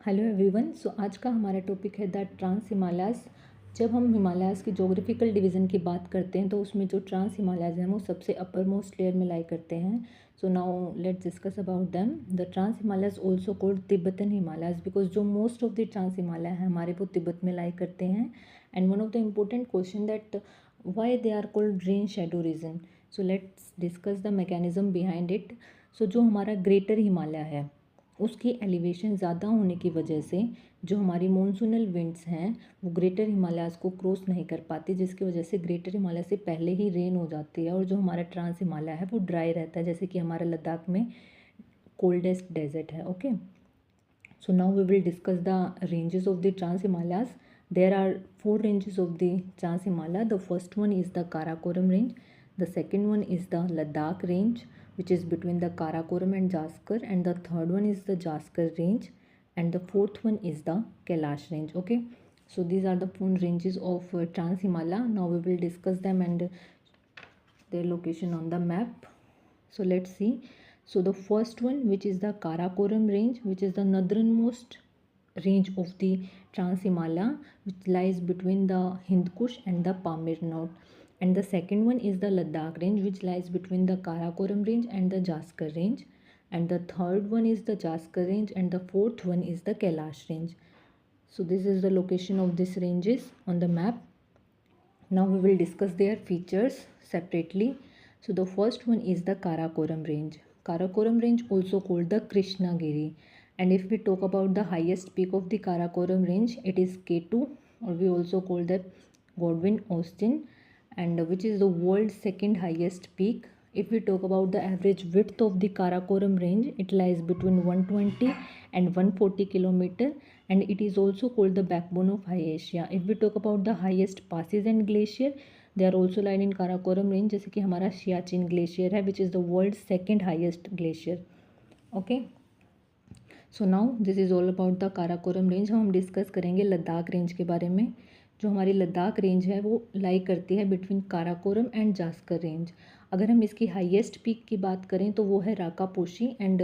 Hello everyone. सो आज का हमारा टॉपिक है द ट्रांस हिमालयाज़। जब हम हिमालयाज़ की जोग्राफिकल डिवीज़न की बात करते हैं तो उसमें जो ट्रांस हिमालयाज़ हैं वो सबसे अपर मोस्ट लेयर में लाई करते हैं। So now let's discuss about them. The trans Himalayas also called Tibetan Himalayas because जो most of the trans Himalaya है हमारे वो तिब्बत में लाई करते हैं। And one of the important question that why they are called rain shadow region. So let's discuss the mechanism behind it. So जो हमारा greater Himalaya है उसकी एलिवेशन ज़्यादा होने की वजह से जो हमारी मानसूनल विंड्स हैं वो ग्रेटर हिमालयाज़ को क्रॉस नहीं कर पाती, जिसकी वजह से ग्रेटर हिमालय से पहले ही रेन हो जाती है और जो हमारा ट्रांस हिमालय है वो ड्राई रहता है, जैसे कि हमारा लद्दाख में कोल्डेस्ट डेजर्ट है। Okay, so now we will discuss the ranges of the trans Himalayas. There are four ranges of the Trans Himalaya. The first one is the Karakoram range. The second one is the Ladakh range, which is between the Karakoram and Jaskar, and the third one is the Jaskar range, and the fourth one is the Kailash range. Okay, so these are the four ranges of Trans Himalaya. Now we will discuss them and their location on the map. So let's see. So the first one, which is the Karakoram range, which is the northernmost range of the Trans Himalaya, which lies between the Hind Kush and the Pamir Node. And the second one is the Ladakh range, which lies between the Karakoram range and the Jaskar range. And the third one is the Jaskar range, and the fourth one is the Kailash range. So this is the location of these ranges on the map. Now we will discuss their features separately. So the first one is the Karakoram range. Karakoram range also called the Krishnagiri. And if we talk about the highest peak of the Karakoram range, it is K2, or we also call that Godwin Austen, and which is the world's second highest peak. If we talk about the average width of the Karakoram range, it lies between 120 and 140 kilometer, and it is also called the backbone of High Asia. If we talk about the highest passes and glacier, they are also lying in Karakoram range, जैसे कि हमारा Siachen glacier है, which is the world's second highest glacier. Okay, so now this is all about the Karakoram range. हम discuss करेंगे Ladakh range के बारे में. जो हमारी लद्दाख रेंज है वो लाई करती है between Karakoram and Zanskar range. अगर हम इसकी हाईएस्ट पीक की बात करें तो वो है Rakaposhi. And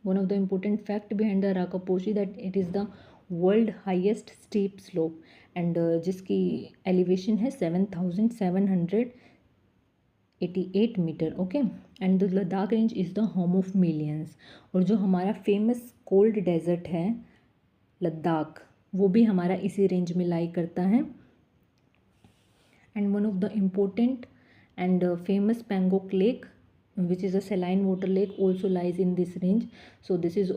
one of the important fact behind the Rakaposhi that it is the world highest steep slope, and जिसकी एलिवेशन है 7,788 metre. Okay, and the Ladakh range is the home of millions. और जो हमारा फेमस कोल्ड डेजर्ट है लद्दाख, वो भी हमारा इसी रेंज में लाई करता है. And one of the important and famous Pangong lake, which is a saline water lake, also lies in this range. So this is